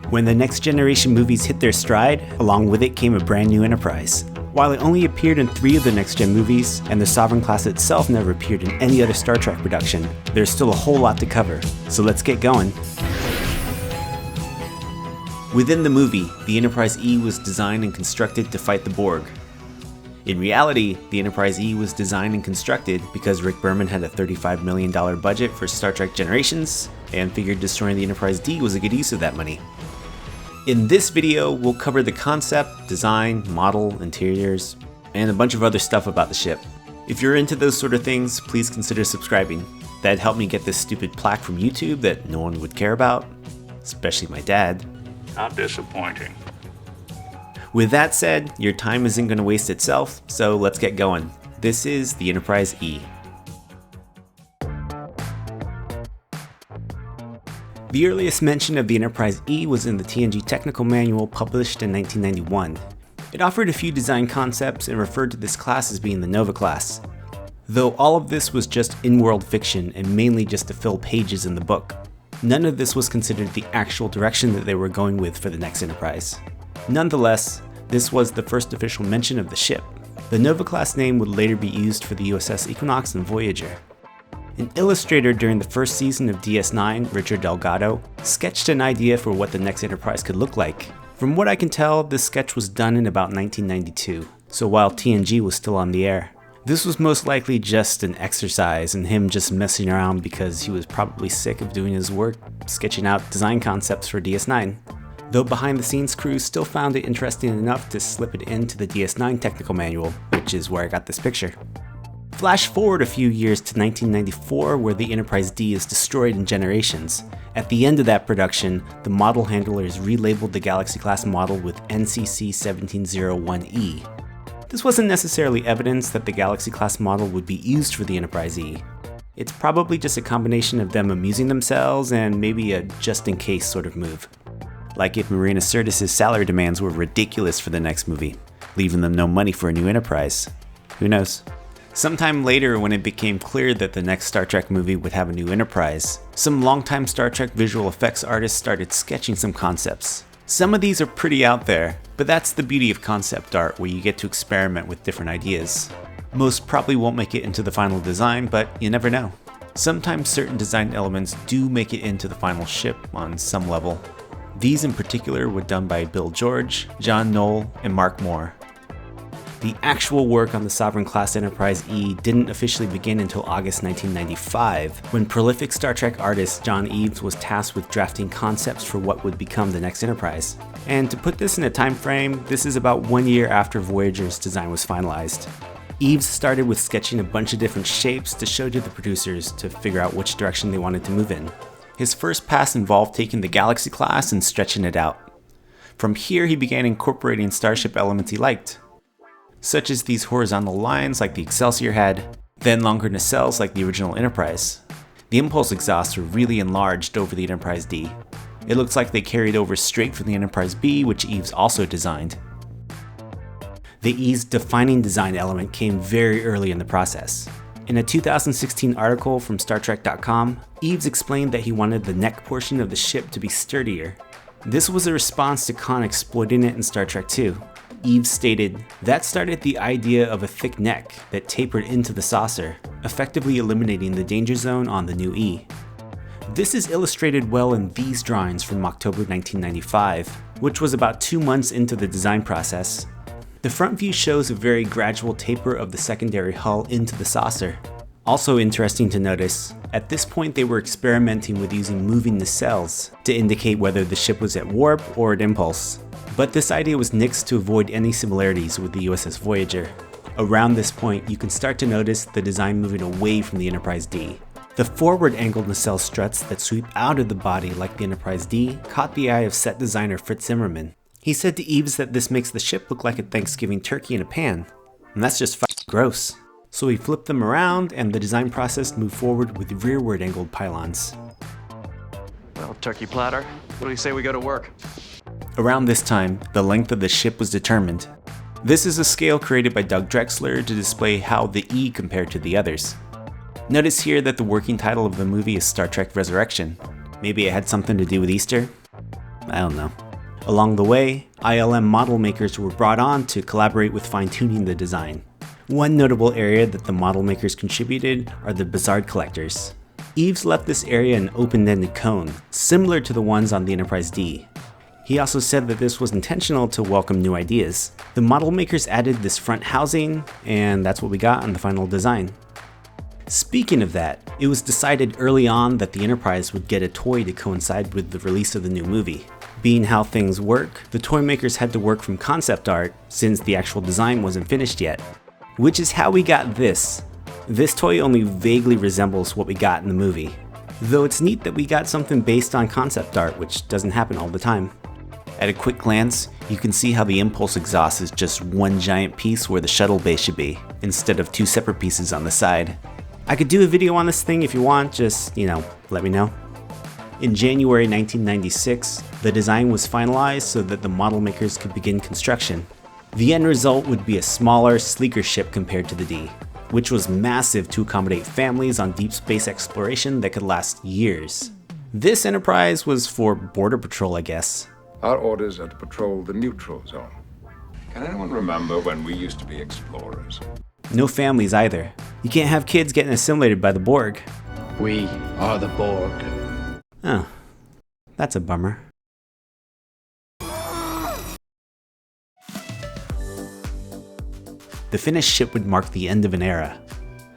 When the Next Generation movies hit their stride, along with it came a brand new Enterprise. While it only appeared in 3 of the Next Gen movies, and the Sovereign class itself never appeared in any other Star Trek production, there's still a whole lot to cover, so let's get going. Within the movie, the Enterprise E was designed and constructed to fight the Borg. In reality, the Enterprise E was designed and constructed because Rick Berman had a $35 million budget for Star Trek Generations, and figured destroying the Enterprise D was a good use of that money. In this video, we'll cover the concept, design, model, interiors, and a bunch of other stuff about the ship. If you're into those sort of things, please consider subscribing. That'd help me get this stupid plaque from YouTube that no one would care about, especially my dad. How disappointing. With that said, your time isn't going to waste itself, so let's get going. This is the Enterprise E. The earliest mention of the Enterprise E was in the TNG Technical Manual published in 1991. It offered a few design concepts and referred to this class as being the Nova class. Though all of this was just in-world fiction and mainly just to fill pages in the book, none of this was considered the actual direction that they were going with for the next Enterprise. Nonetheless, this was the first official mention of the ship. The Nova class name would later be used for the USS Equinox and Voyager. An illustrator during the first season of DS9, Richard Delgado, sketched an idea for what the next Enterprise could look like. From what I can tell, this sketch was done in about 1992, so while TNG was still on the air. This was most likely just an exercise and him just messing around because he was probably sick of doing his work sketching out design concepts for DS9. Though behind the scenes crew still found it interesting enough to slip it into the DS9 technical manual, which is where I got this picture. Flash forward a few years to 1994, where the Enterprise D is destroyed in Generations. At the end of that production, the model handlers relabeled the Galaxy-class model with NCC 1701E. This wasn't necessarily evidence that the Galaxy-class model would be used for the Enterprise E. It's probably just a combination of them amusing themselves and maybe a just-in-case sort of move. Like if Marina Sirtis' salary demands were ridiculous for the next movie, leaving them no money for a new Enterprise. Who knows? Sometime later, when it became clear that the next Star Trek movie would have a new Enterprise, some longtime Star Trek visual effects artists started sketching some concepts. Some of these are pretty out there, but that's the beauty of concept art, where you get to experiment with different ideas. Most probably won't make it into the final design, but you never know. Sometimes certain design elements do make it into the final ship on some level. These in particular were done by Bill George, John Knoll, and Mark Moore. The actual work on the Sovereign-class Enterprise E didn't officially begin until August 1995, when prolific Star Trek artist John Eaves was tasked with drafting concepts for what would become the next Enterprise. And to put this in a time frame, this is about 1 year after Voyager's design was finalized. Eaves started with sketching a bunch of different shapes to show to the producers to figure out which direction they wanted to move in. His first pass involved taking the Galaxy class and stretching it out. From here, he began incorporating starship elements he liked, such as these horizontal lines like the Excelsior had, then longer nacelles like the original Enterprise. The impulse exhausts were really enlarged over the Enterprise D. It looks like they carried over straight from the Enterprise B, which Eaves also designed. The E's defining design element came very early in the process. In a 2016 article from StarTrek.com, Eaves explained that he wanted the neck portion of the ship to be sturdier. This was a response to Khan exploiting it in Star Trek II. Eaves stated, "That started the idea of a thick neck that tapered into the saucer, effectively eliminating the danger zone on the new E." This is illustrated well in these drawings from October 1995, which was about 2 months into the design process. The front view shows a very gradual taper of the secondary hull into the saucer. Also interesting to notice, at this point they were experimenting with using moving nacelles to indicate whether the ship was at warp or at impulse. But this idea was nixed to avoid any similarities with the USS Voyager. Around this point, you can start to notice the design moving away from the Enterprise D. The forward angled nacelle struts that sweep out of the body like the Enterprise D caught the eye of set designer Fritz Zimmerman. He said to Eaves that this makes the ship look like a Thanksgiving turkey in a pan, and that's just fucking gross. So he flipped them around and the design process moved forward with rearward angled pylons. Well, turkey platter, what do you say we go to work? Around this time, the length of the ship was determined. This is a scale created by Doug Drexler to display how the E compared to the others. Notice here that the working title of the movie is Star Trek Resurrection. Maybe it had something to do with Easter? I don't know. Along the way, ILM model makers were brought on to collaborate with fine-tuning the design. One notable area that the model makers contributed are the Bizarre collectors. Eves left this area an open-ended cone, similar to the ones on the Enterprise D. He also said that this was intentional to welcome new ideas. The model makers added this front housing, and that's what we got on the final design. Speaking of that, it was decided early on that the Enterprise would get a toy to coincide with the release of the new movie. Being how things work, the toy makers had to work from concept art since the actual design wasn't finished yet. Which is how we got this. This toy only vaguely resembles what we got in the movie. Though it's neat that we got something based on concept art, which doesn't happen all the time. At a quick glance, you can see how the impulse exhaust is just one giant piece where the shuttle bay should be, instead of two separate pieces on the side. I could do a video on this thing if you want, just, let me know. In January 1996, the design was finalized so that the model makers could begin construction. The end result would be a smaller, sleeker ship compared to the D, which was massive to accommodate families on deep space exploration that could last years. This Enterprise was for border patrol, I guess. Our orders are to patrol the neutral zone. Can anyone remember when we used to be explorers? No families either. You can't have kids getting assimilated by the Borg. We are the Borg. Oh, that's a bummer. The finished ship would mark the end of an era.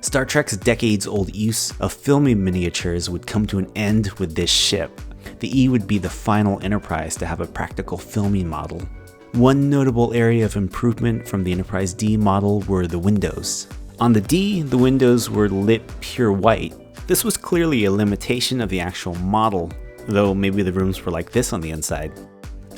Star Trek's decades-old use of filming miniatures would come to an end with this ship. The E would be the final Enterprise to have a practical filming model. One notable area of improvement from the Enterprise D model were the windows. On the D, the windows were lit pure white. This was clearly a limitation of the actual model, though maybe the rooms were like this on the inside.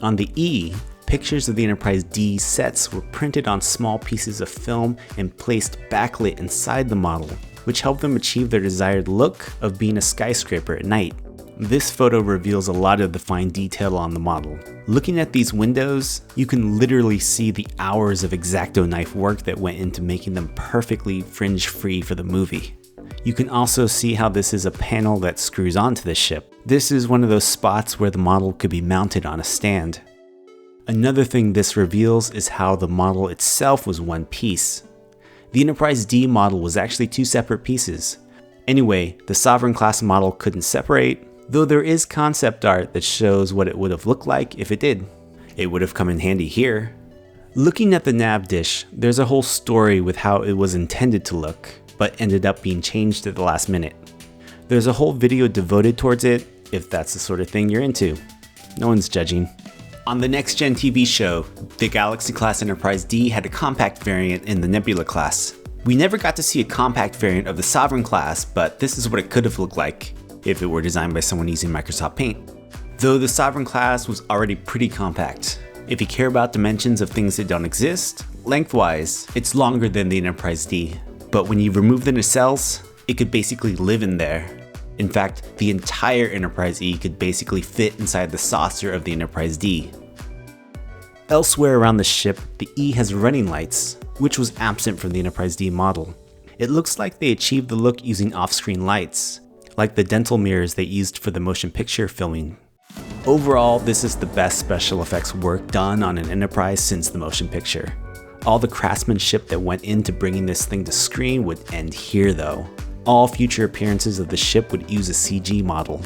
On the E, pictures of the Enterprise D sets were printed on small pieces of film and placed backlit inside the model, which helped them achieve their desired look of being a skyscraper at night. This photo reveals a lot of the fine detail on the model. Looking at these windows, you can literally see the hours of X-Acto knife work that went into making them perfectly fringe-free for the movie. You can also see how this is a panel that screws onto the ship. This is one of those spots where the model could be mounted on a stand. Another thing this reveals is how the model itself was one piece. The Enterprise D model was actually two separate pieces. Anyway, the Sovereign class model couldn't separate, though there is concept art that shows what it would have looked like if it did. It would have come in handy here. Looking at the nav dish, there's a whole story with how it was intended to look, but ended up being changed at the last minute. There's a whole video devoted towards it, if that's the sort of thing you're into. No one's judging. On the Next Gen TV show, the Galaxy class Enterprise D had a compact variant in the Nebula class. We never got to see a compact variant of the Sovereign class, but this is what it could have looked like if it were designed by someone using Microsoft Paint. Though the Sovereign class was already pretty compact. If you care about dimensions of things that don't exist, lengthwise, it's longer than the Enterprise D. But when you remove the nacelles, it could basically live in there. In fact, the entire Enterprise E could basically fit inside the saucer of the Enterprise D. Elsewhere around the ship, the E has running lights, which was absent from the Enterprise D model. It looks like they achieved the look using off-screen lights, like the dental mirrors they used for the motion picture filming. Overall, this is the best special effects work done on an Enterprise since the motion picture. All the craftsmanship that went into bringing this thing to screen would end here though. All future appearances of the ship would use a CG model.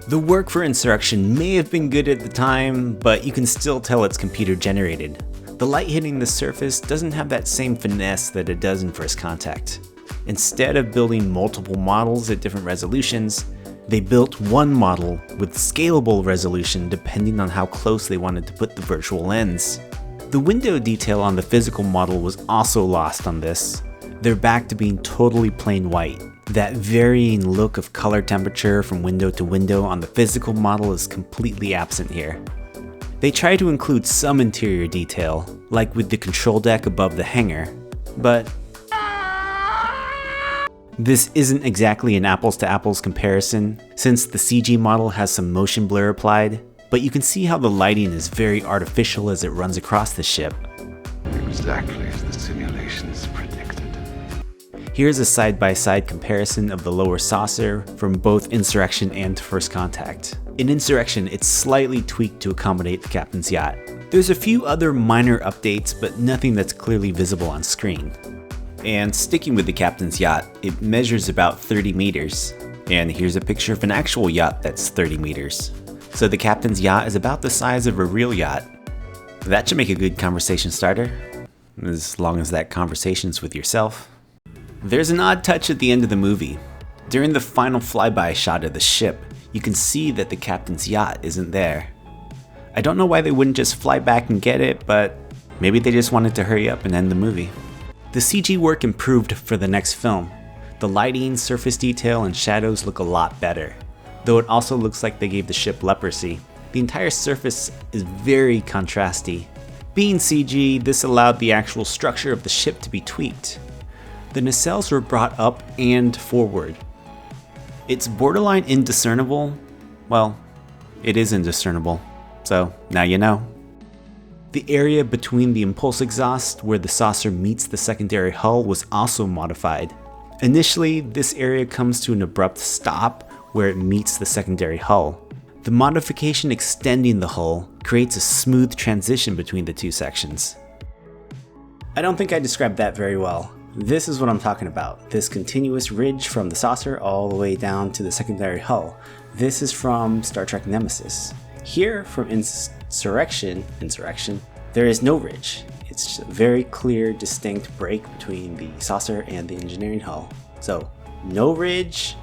The work for Insurrection may have been good at the time, but you can still tell it's computer generated. The light hitting the surface doesn't have that same finesse that it does in First Contact. Instead of building multiple models at different resolutions, they built one model with scalable resolution depending on how close they wanted to put the virtual lens. The window detail on the physical model was also lost on this. They're back to being totally plain white. That varying look of color temperature from window to window on the physical model is completely absent here. They try to include some interior detail, like with the control deck above the hangar, but this isn't exactly an apples to apples comparison, since the CG model has some motion blur applied, but you can see how the lighting is very artificial as it runs across the ship. Exactly as the simulations predicted. Here's a side-by-side comparison of the lower saucer from both Insurrection and First Contact. In Insurrection, it's slightly tweaked to accommodate the captain's yacht. There's a few other minor updates, but nothing that's clearly visible on screen. And sticking with the captain's yacht, it measures about 30 meters. And here's a picture of an actual yacht that's 30 meters. So the captain's yacht is about the size of a real yacht. That should make a good conversation starter, as long as that conversation's with yourself. There's an odd touch at the end of the movie. During the final flyby shot of the ship, you can see that the captain's yacht isn't there. I don't know why they wouldn't just fly back and get it, but maybe they just wanted to hurry up and end the movie. The CG work improved for the next film. The lighting, surface detail, and shadows look a lot better. Though it also looks like they gave the ship leprosy. The entire surface is very contrasty. Being CG, this allowed the actual structure of the ship to be tweaked. The nacelles were brought up and forward. It's borderline indiscernible. Well, it is indiscernible, so now you know. The area between the impulse exhaust where the saucer meets the secondary hull was also modified. Initially, this area comes to an abrupt stop where it meets the secondary hull. The modification extending the hull creates a smooth transition between the two sections. I don't think I described that very well. This is what I'm talking about, this continuous ridge from the saucer all the way down to the secondary hull. This is from Star Trek Nemesis. Here, from Insurrection, there is no ridge. It's just a very clear, distinct break between the saucer and the engineering hull. So, no ridge,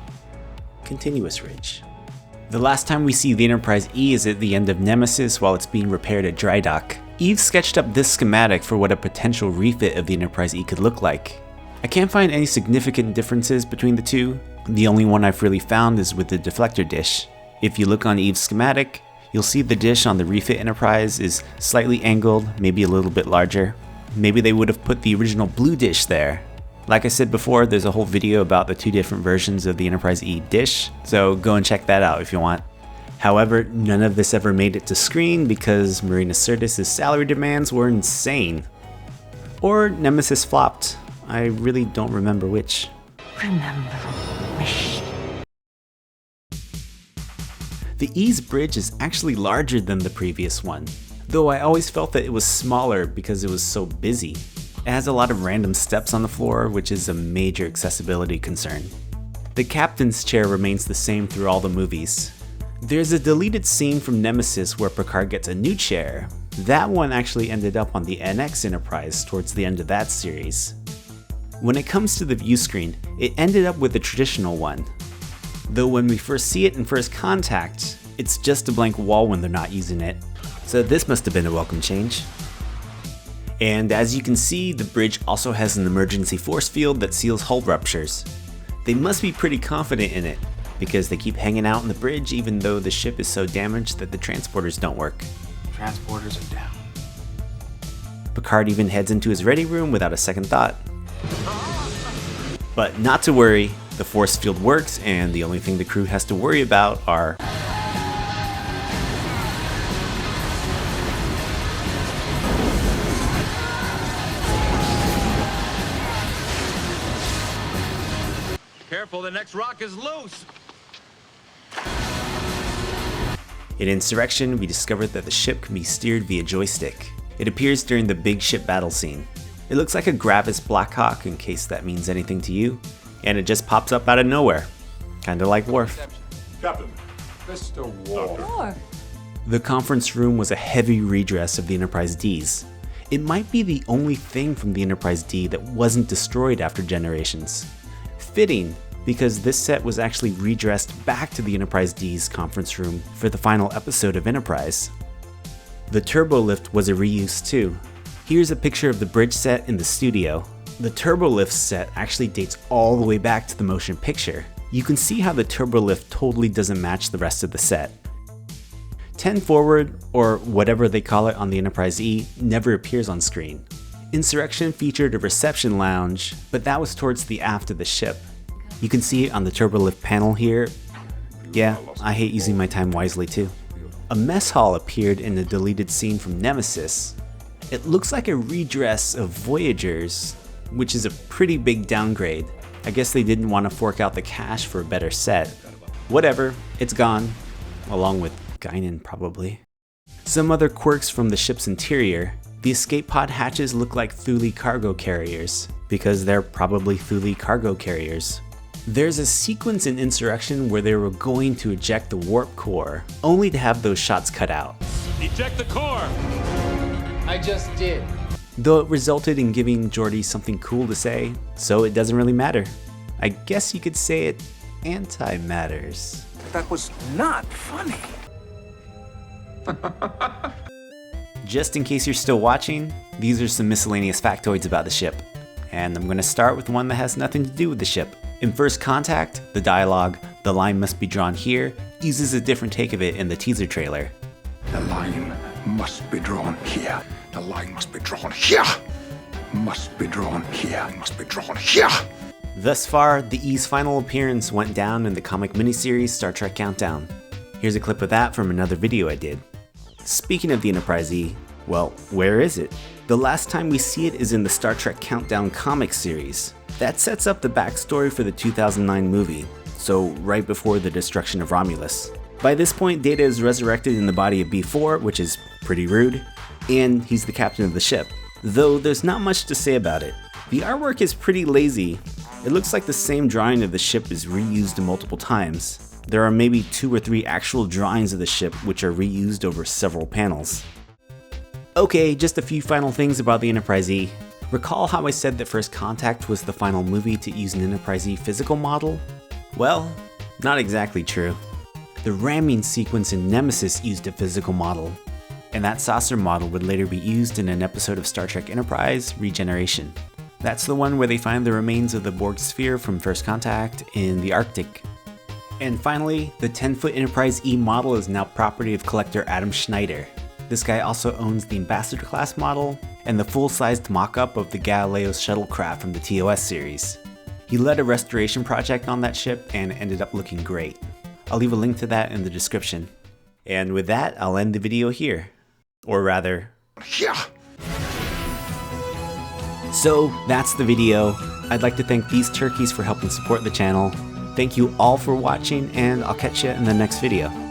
continuous ridge. The last time we see the Enterprise E is at the end of Nemesis while it's being repaired at dry dock. Eve sketched up this schematic for what a potential refit of the Enterprise E could look like. I can't find any significant differences between the two. The only one I've really found is with the deflector dish. If you look on Eve's schematic, you'll see the dish on the refit Enterprise is slightly angled, maybe a little bit larger. Maybe they would have put the original blue dish there. Like I said before, there's a whole video about the two different versions of the Enterprise E dish, so go and check that out if you want. However, none of this ever made it to screen because Marina Sirtis' salary demands were insane. Or Nemesis flopped. I really don't remember which. Remember me. The E's bridge is actually larger than the previous one, though I always felt that it was smaller because it was so busy. It has a lot of random steps on the floor, which is a major accessibility concern. The captain's chair remains the same through all the movies. There's a deleted scene from Nemesis where Picard gets a new chair. That one actually ended up on the NX Enterprise towards the end of that series. When it comes to the view screen, it ended up with the traditional one. Though when we first see it in First Contact, it's just a blank wall when they're not using it. So this must have been a welcome change. And as you can see, the bridge also has an emergency force field that seals hull ruptures. They must be pretty confident in it, because they keep hanging out in the bridge even though the ship is so damaged that the transporters don't work. Transporters are down. Picard even heads into his ready room without a second thought. But not to worry, the force field works and the only thing the crew has to worry about are Careful, the next rock is loose! In Insurrection, we discovered that the ship can be steered via joystick. It appears during the big ship battle scene. It looks like a Gravis Blackhawk, in case that means anything to you, and it just pops up out of nowhere. Kinda like Worf. Captain, Mr. Worf. The conference room was a heavy redress of the Enterprise Ds. It might be the only thing from the Enterprise D that wasn't destroyed after Generations. Fitting, because this set was actually redressed back to the Enterprise D's conference room for the final episode of Enterprise. The turbolift was a reuse too. Here's a picture of the bridge set in the studio. The turbolift set actually dates all the way back to the motion picture. You can see how the turbolift totally doesn't match the rest of the set. 10 forward, or whatever they call it on the Enterprise E, never appears on screen. Insurrection featured a reception lounge, but that was towards the aft of the ship. You can see it on the turbolift panel here. Yeah, I hate using my time wisely too. A mess hall appeared in the deleted scene from Nemesis. It looks like a redress of Voyager's, which is a pretty big downgrade. I guess they didn't want to fork out the cash for a better set. Whatever, it's gone. along with Guinan probably. Some other quirks from the ship's interior. The escape pod hatches look like Thule cargo carriers, because they're probably Thule cargo carriers. There's a sequence in Insurrection where they were going to eject the warp core, only to have those shots cut out. Eject the core! I just did. Though it resulted in giving Geordi something cool to say, so it doesn't really matter. I guess you could say it anti-matters. That was not funny. Just in case you're still watching, these are some miscellaneous factoids about the ship. And I'm going to start with one that has nothing to do with the ship. In First Contact, the dialogue, "The line must be drawn here," uses a different take of it in the teaser trailer. The line must be drawn here. The line must be drawn here. Must be drawn here. Must be drawn here. Thus far, the E's final appearance went down in the comic miniseries Star Trek Countdown. Here's a clip of that from another video I did. Speaking of the Enterprise E, well, where is it? The last time we see it is in the Star Trek Countdown comic series. That sets up the backstory for the 2009 movie, so right before the destruction of Romulus. By this point, Data is resurrected in the body of B4, which is pretty rude, and he's the captain of the ship. Though there's not much to say about it. The artwork is pretty lazy. It looks like the same drawing of the ship is reused multiple times. There are maybe 2 or 3 actual drawings of the ship which are reused over several panels. Okay, just a few final things about the Enterprise E. Recall how I said that First Contact was the final movie to use an Enterprise E physical model? Well, not exactly true. The ramming sequence in Nemesis used a physical model, and that saucer model would later be used in an episode of Star Trek Enterprise, Regeneration. That's the one where they find the remains of the Borg sphere from First Contact in the Arctic. And finally, the 10-foot Enterprise E model is now property of collector Adam Schneider. This guy also owns the Ambassador class model and the full-sized mock-up of the Galileo shuttlecraft from the TOS series. He led a restoration project on that ship and ended up looking great. I'll leave a link to that in the description. And with that, I'll end the video here. Or rather, Yeah. So that's the video. I'd like to thank these turkeys for helping support the channel. Thank you all for watching, and I'll catch you in the next video.